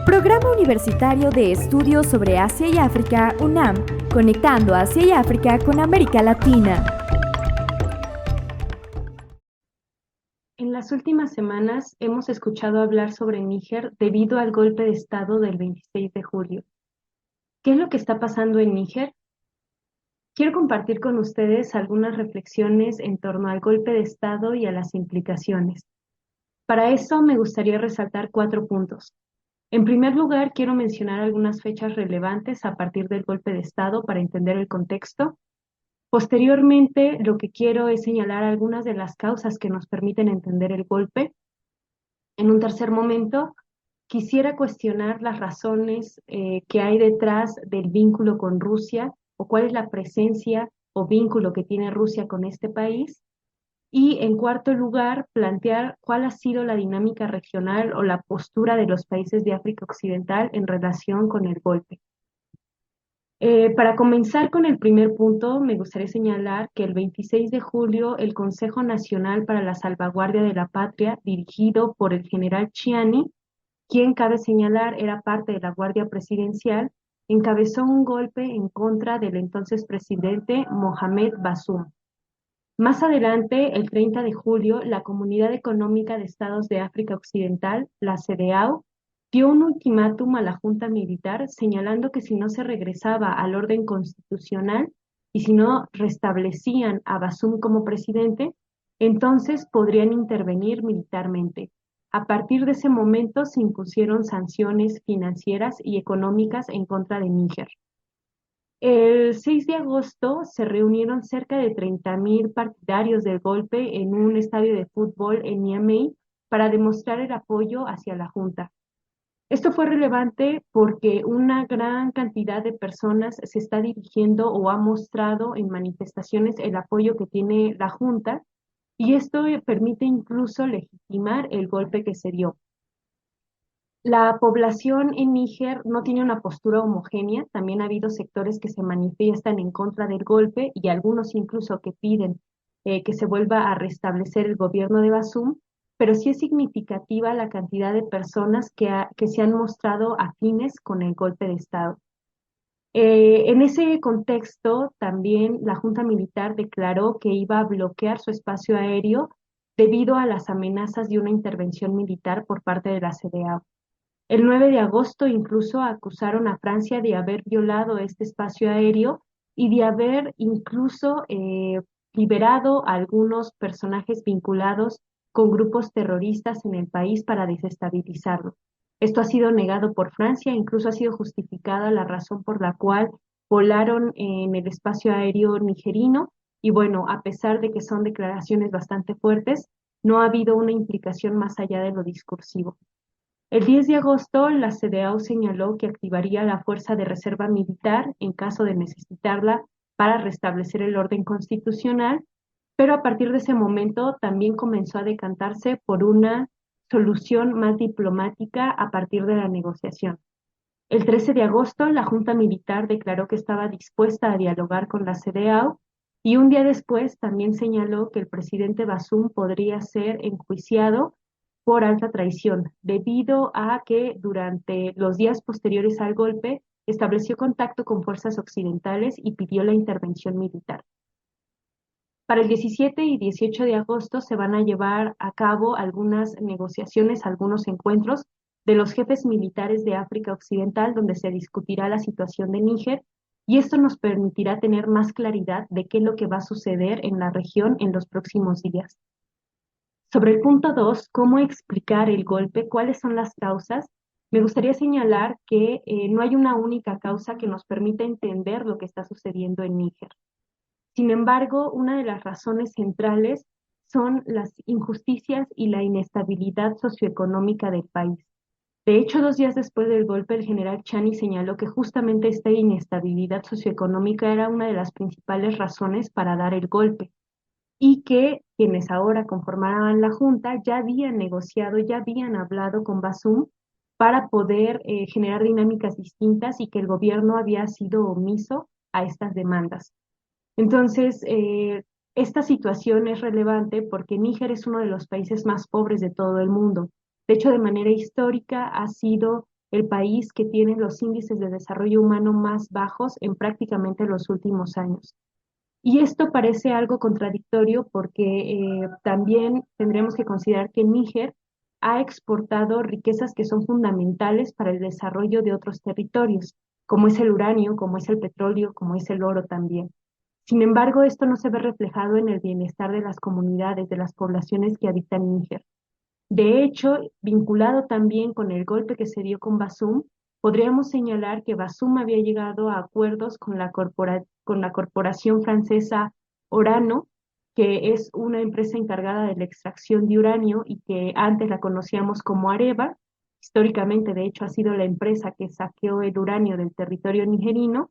Programa Universitario de Estudios sobre Asia y África, UNAM, conectando Asia y África con América Latina. En las últimas semanas hemos escuchado hablar sobre Níger debido al golpe de Estado del 26 de julio. ¿Qué es lo que está pasando en Níger? Quiero compartir con ustedes algunas reflexiones en torno al golpe de Estado y a las implicaciones. Para eso me gustaría resaltar 4 puntos. En primer lugar, quiero mencionar algunas fechas relevantes a partir del golpe de Estado para entender el contexto. Posteriormente, lo que quiero es señalar algunas de las causas que nos permiten entender el golpe. En un tercer momento, quisiera cuestionar las razones que hay detrás del vínculo con Rusia o cuál es la presencia o vínculo que tiene Rusia con este país. Y en cuarto lugar, plantear cuál ha sido la dinámica regional o la postura de los países de África Occidental en relación con el golpe. Para comenzar con el primer punto, me gustaría señalar que el 26 de julio el Consejo Nacional para la Salvaguardia de la Patria, dirigido por el general Chiani, quien cabe señalar era parte de la Guardia Presidencial, encabezó un golpe en contra del entonces presidente Mohamed Bazoum. Más adelante, el 30 de julio, la Comunidad Económica de Estados de África Occidental, la CEDEAO, dio un ultimátum a la Junta Militar señalando que si no se regresaba al orden constitucional y si no restablecían a Bazoum como presidente, entonces podrían intervenir militarmente. A partir de ese momento se impusieron sanciones financieras y económicas en contra de Níger. El 6 de agosto se reunieron cerca de 30.000 partidarios del golpe en un estadio de fútbol en Niamey para demostrar el apoyo hacia la Junta. Esto fue relevante porque una gran cantidad de personas se está dirigiendo o ha mostrado en manifestaciones el apoyo que tiene la Junta y esto permite incluso legitimar el golpe que se dio. La población en Níger no tiene una postura homogénea, también ha habido sectores que se manifiestan en contra del golpe y algunos incluso que piden que se vuelva a restablecer el gobierno de Bazoum, pero sí es significativa la cantidad de personas que se han mostrado afines con el golpe de Estado. En ese contexto, también la Junta Militar declaró que iba a bloquear su espacio aéreo debido a las amenazas de una intervención militar por parte de la CEDEAO. El 9 de agosto incluso acusaron a Francia de haber violado este espacio aéreo y de haber incluso liberado a algunos personajes vinculados con grupos terroristas en el país para desestabilizarlo. Esto ha sido negado por Francia, incluso ha sido justificada la razón por la cual volaron en el espacio aéreo nigerino y bueno, a pesar de que son declaraciones bastante fuertes, no ha habido una implicación más allá de lo discursivo. El 10 de agosto, la CEDEAO señaló que activaría la fuerza de reserva militar en caso de necesitarla para restablecer el orden constitucional, pero a partir de ese momento también comenzó a decantarse por una solución más diplomática a partir de la negociación. El 13 de agosto, la Junta Militar declaró que estaba dispuesta a dialogar con la CEDEAO y un día después también señaló que el presidente Bazoum podría ser enjuiciado por alta traición, debido a que durante los días posteriores al golpe estableció contacto con fuerzas occidentales y pidió la intervención militar. Para el 17 y 18 de agosto se van a llevar a cabo algunas negociaciones, algunos encuentros de los jefes militares de África Occidental, donde se discutirá la situación de Níger, y esto nos permitirá tener más claridad de qué es lo que va a suceder en la región en los próximos días. Sobre el punto 2, ¿cómo explicar el golpe? ¿Cuáles son las causas? Me gustaría señalar que no hay una única causa que nos permita entender lo que está sucediendo en Níger. Sin embargo, una de las razones centrales son las injusticias y la inestabilidad socioeconómica del país. De hecho, 2 días después del golpe, el general Chani señaló que justamente esta inestabilidad socioeconómica era una de las principales razones para dar el golpe y que quienes ahora conformaban la Junta ya habían negociado, ya habían hablado con Bazoum para poder generar dinámicas distintas y que el gobierno había sido omiso a estas demandas. Entonces, esta situación es relevante porque Níger es uno de los países más pobres de todo el mundo. De hecho, de manera histórica ha sido el país que tiene los índices de desarrollo humano más bajos en prácticamente los últimos años. Y esto parece algo contradictorio porque también tendremos que considerar que Níger ha exportado riquezas que son fundamentales para el desarrollo de otros territorios, como es el uranio, como es el petróleo, como es el oro también. Sin embargo, esto no se ve reflejado en el bienestar de las comunidades, de las poblaciones que habitan Níger. De hecho, vinculado también con el golpe que se dio con Basum, podríamos señalar que Basum había llegado a acuerdos con con la corporación francesa Orano, que es una empresa encargada de la extracción de uranio y que antes la conocíamos como Areva. Históricamente, de hecho, ha sido la empresa que saqueó el uranio del territorio nigerino.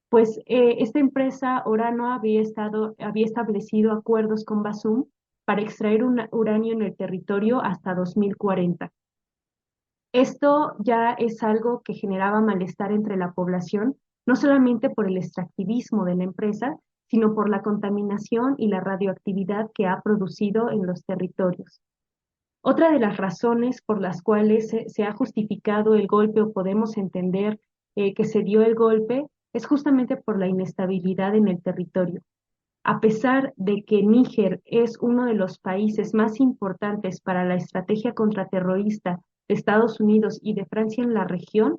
Pues esta empresa Orano había establecido acuerdos con Basum para extraer uranio en el territorio hasta 2040. Esto ya es algo que generaba malestar entre la población, no solamente por el extractivismo de la empresa, sino por la contaminación y la radioactividad que ha producido en los territorios. Otra de las razones por las cuales se ha justificado el golpe o podemos entender que se dio el golpe es justamente por la inestabilidad en el territorio. A pesar de que Níger es uno de los países más importantes para la estrategia contraterrorista de Estados Unidos y de Francia en la región,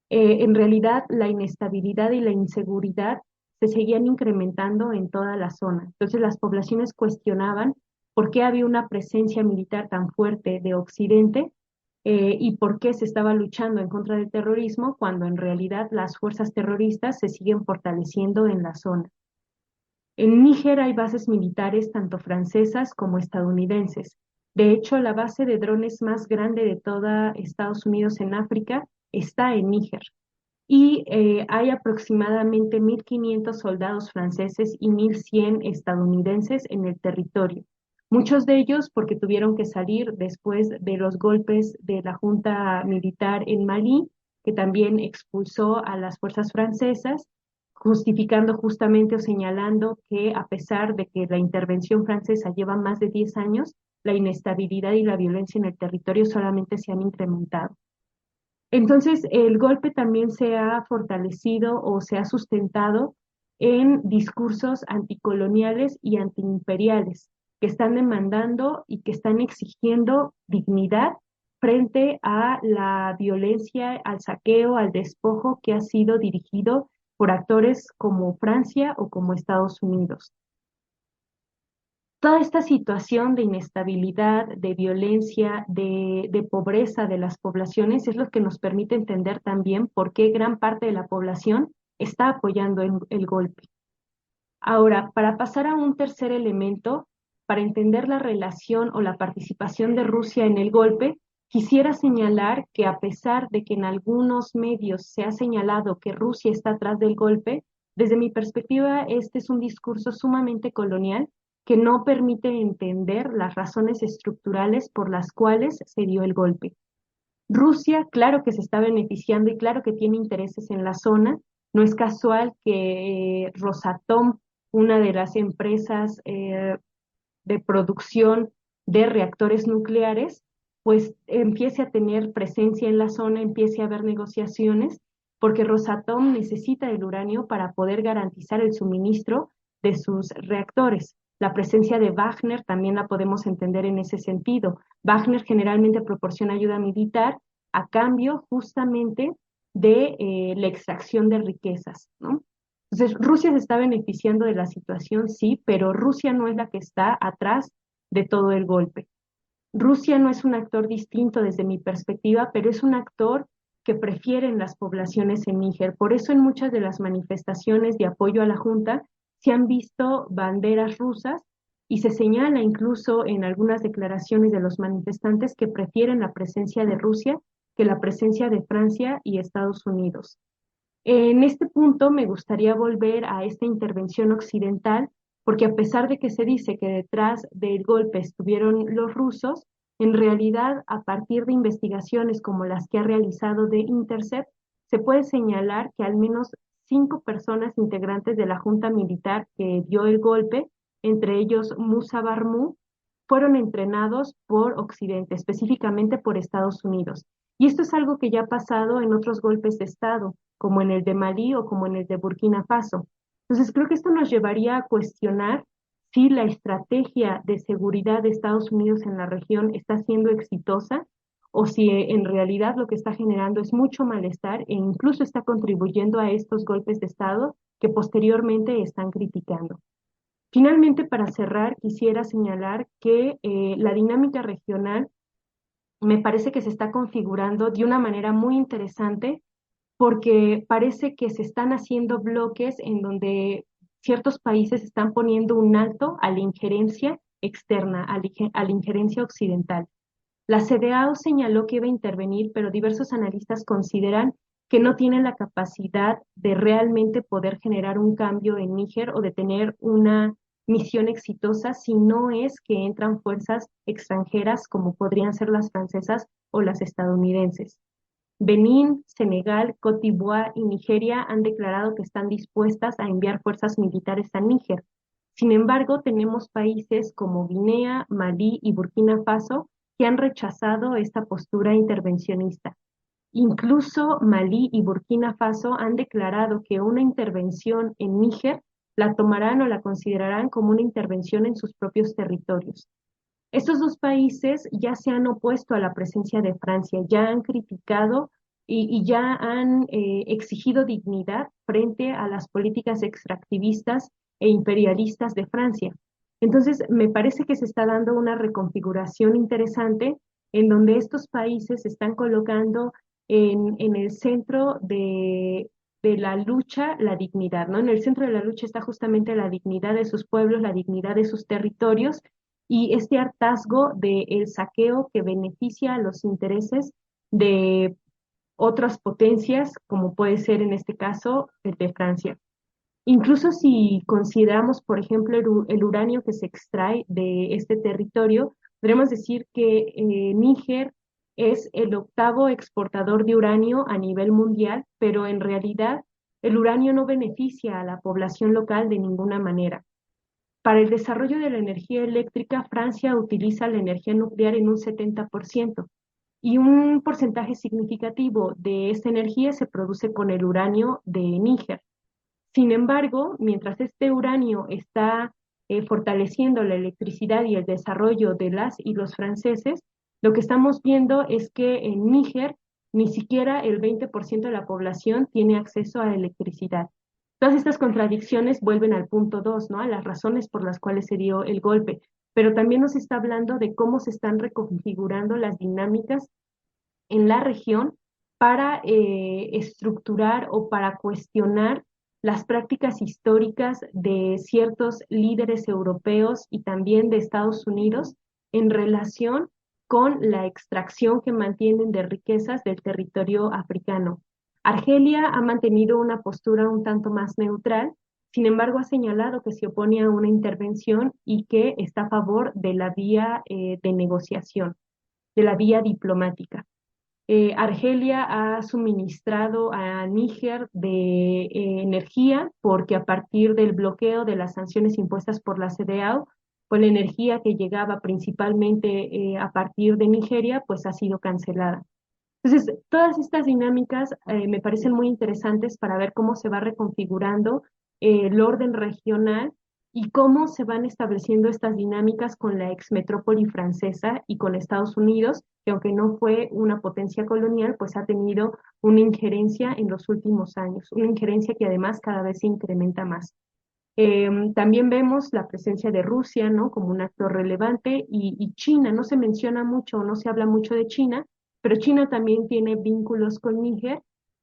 en realidad la inestabilidad y la inseguridad se seguían incrementando en toda la zona. Entonces las poblaciones cuestionaban por qué había una presencia militar tan fuerte de Occidente y por qué se estaba luchando en contra del terrorismo cuando en realidad las fuerzas terroristas se siguen fortaleciendo en la zona. En Níger hay bases militares tanto francesas como estadounidenses. De hecho, la base de drones más grande de toda Estados Unidos en África está en Níger. Y hay aproximadamente 1.500 soldados franceses y 1.100 estadounidenses en el territorio. Muchos de ellos porque tuvieron que salir después de los golpes de la junta militar en Malí, que también expulsó a las fuerzas francesas, justificando justamente o señalando que a pesar de que la intervención francesa lleva más de 10 años, la inestabilidad y la violencia en el territorio solamente se han incrementado. Entonces, el golpe también se ha fortalecido o se ha sustentado en discursos anticoloniales y antiimperiales que están demandando y que están exigiendo dignidad frente a la violencia, al saqueo, al despojo que ha sido dirigido por actores como Francia o como Estados Unidos. Toda esta situación de inestabilidad, de violencia, de pobreza de las poblaciones es lo que nos permite entender también por qué gran parte de la población está apoyando el golpe. Ahora, para pasar a un tercer elemento, para entender la relación o la participación de Rusia en el golpe, quisiera señalar que a pesar de que en algunos medios se ha señalado que Rusia está atrás del golpe, desde mi perspectiva este es un discurso sumamente colonial que no permite entender las razones estructurales por las cuales se dio el golpe. Rusia, claro que se está beneficiando y claro que tiene intereses en la zona. No es casual que Rosatom, una de las empresas de producción de reactores nucleares, pues empiece a tener presencia en la zona, empiece a haber negociaciones, porque Rosatom necesita el uranio para poder garantizar el suministro de sus reactores. La presencia de Wagner también la podemos entender en ese sentido. Wagner generalmente proporciona ayuda militar a cambio justamente de la extracción de riquezas, ¿no? Entonces, Rusia se está beneficiando de la situación, sí, pero Rusia no es la que está atrás de todo el golpe. Rusia no es un actor distinto desde mi perspectiva, pero es un actor que prefieren las poblaciones en Níger. Por eso en muchas de las manifestaciones de apoyo a la Junta se han visto banderas rusas y se señala incluso en algunas declaraciones de los manifestantes que prefieren la presencia de Rusia que la presencia de Francia y Estados Unidos. En este punto me gustaría volver a esta intervención occidental, porque a pesar de que se dice que detrás del golpe estuvieron los rusos, en realidad a partir de investigaciones como las que ha realizado The Intercept, se puede señalar que al menos 5 personas integrantes de la junta militar que dio el golpe, entre ellos Musa Barmou, fueron entrenados por Occidente, específicamente por Estados Unidos. Y esto es algo que ya ha pasado en otros golpes de Estado, como en el de Malí o como en el de Burkina Faso. Entonces, creo que esto nos llevaría a cuestionar si la estrategia de seguridad de Estados Unidos en la región está siendo exitosa o si en realidad lo que está generando es mucho malestar e incluso está contribuyendo a estos golpes de Estado que posteriormente están criticando. Finalmente, para cerrar, quisiera señalar que la dinámica regional me parece que se está configurando de una manera muy interesante porque parece que se están haciendo bloques en donde ciertos países están poniendo un alto a la injerencia externa, a la injerencia occidental. La CDAO señaló que iba a intervenir, pero diversos analistas consideran que no tienen la capacidad de realmente poder generar un cambio en Níger o de tener una misión exitosa si no es que entran fuerzas extranjeras como podrían ser las francesas o las estadounidenses. Benín, Senegal, Cote d'Ivoire y Nigeria han declarado que están dispuestas a enviar fuerzas militares a Níger. Sin embargo, tenemos países como Guinea, Malí y Burkina Faso que han rechazado esta postura intervencionista. Incluso Malí y Burkina Faso han declarado que una intervención en Níger la tomarán o la considerarán como una intervención en sus propios territorios. Estos dos países ya se han opuesto a la presencia de Francia, ya han criticado y ya han exigido dignidad frente a las políticas extractivistas e imperialistas de Francia. Entonces, me parece que se está dando una reconfiguración interesante en donde estos países se están colocando en el centro de la lucha, la dignidad, ¿no? En el centro de la lucha está justamente la dignidad de sus pueblos, la dignidad de sus territorios y este hartazgo del saqueo que beneficia a los intereses de otras potencias, como puede ser en este caso el de Francia. Incluso si consideramos, por ejemplo, el uranio que se extrae de este territorio, podríamos decir que Níger es el octavo exportador de uranio a nivel mundial, pero en realidad el uranio no beneficia a la población local de ninguna manera. Para el desarrollo de la energía eléctrica, Francia utiliza la energía nuclear en un 70% y un porcentaje significativo de esta energía se produce con el uranio de Níger. Sin embargo, mientras este uranio está fortaleciendo la electricidad y el desarrollo de las y los franceses, lo que estamos viendo es que en Níger ni siquiera el 20% de la población tiene acceso a electricidad. Todas estas contradicciones vuelven al punto 2, ¿no? A las razones por las cuales se dio el golpe, pero también nos está hablando de cómo se están reconfigurando las dinámicas en la región para estructurar o para cuestionar las prácticas históricas de ciertos líderes europeos y también de Estados Unidos en relación con la extracción que mantienen de riquezas del territorio africano. Argelia ha mantenido una postura un tanto más neutral, sin embargo ha señalado que se opone a una intervención y que está a favor de la vía de negociación, de la vía diplomática. Argelia ha suministrado a Níger de energía porque a partir del bloqueo de las sanciones impuestas por la CEDEAO, pues la energía que llegaba principalmente a partir de Nigeria, pues ha sido cancelada. Entonces, todas estas dinámicas me parecen muy interesantes para ver cómo se va reconfigurando el orden regional y cómo se van estableciendo estas dinámicas con la exmetrópoli francesa y con Estados Unidos, que aunque no fue una potencia colonial, pues ha tenido una injerencia en los últimos años, una injerencia que además cada vez se incrementa más. También vemos la presencia de Rusia, ¿no? Como un actor relevante y China, no se menciona mucho, no se habla mucho de China, pero China también tiene vínculos con Níger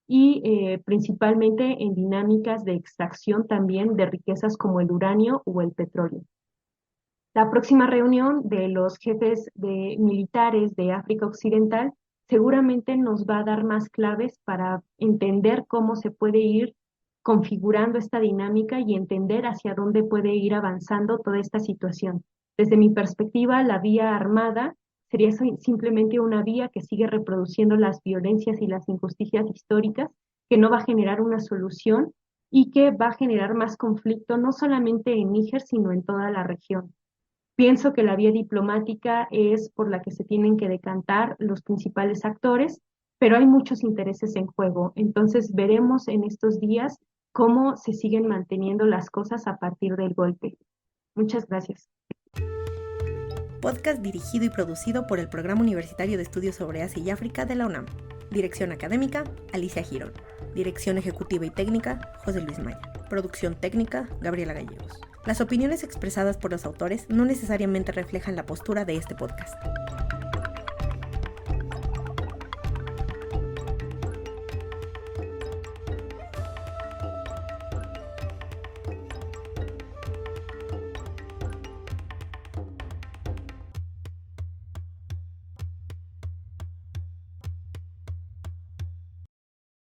y principalmente en dinámicas de extracción también de riquezas como el uranio o el petróleo. La próxima reunión de los jefes de militares de África Occidental seguramente nos va a dar más claves para entender cómo se puede ir configurando esta dinámica y entender hacia dónde puede ir avanzando toda esta situación. Desde mi perspectiva, la vía armada sería simplemente una vía que sigue reproduciendo las violencias y las injusticias históricas, que no va a generar una solución y que va a generar más conflicto no solamente en Níger, sino en toda la región. Pienso que la vía diplomática es por la que se tienen que decantar los principales actores pero hay muchos intereses en juego. Entonces veremos en estos días cómo se siguen manteniendo las cosas a partir del golpe. Muchas gracias. Podcast dirigido y producido por el Programa Universitario de Estudios sobre Asia y África de la UNAM. Dirección académica, Alicia Girón. Dirección ejecutiva y técnica, José Luis Maya. Producción técnica, Gabriela Gallegos. Las opiniones expresadas por los autores no necesariamente reflejan la postura de este podcast.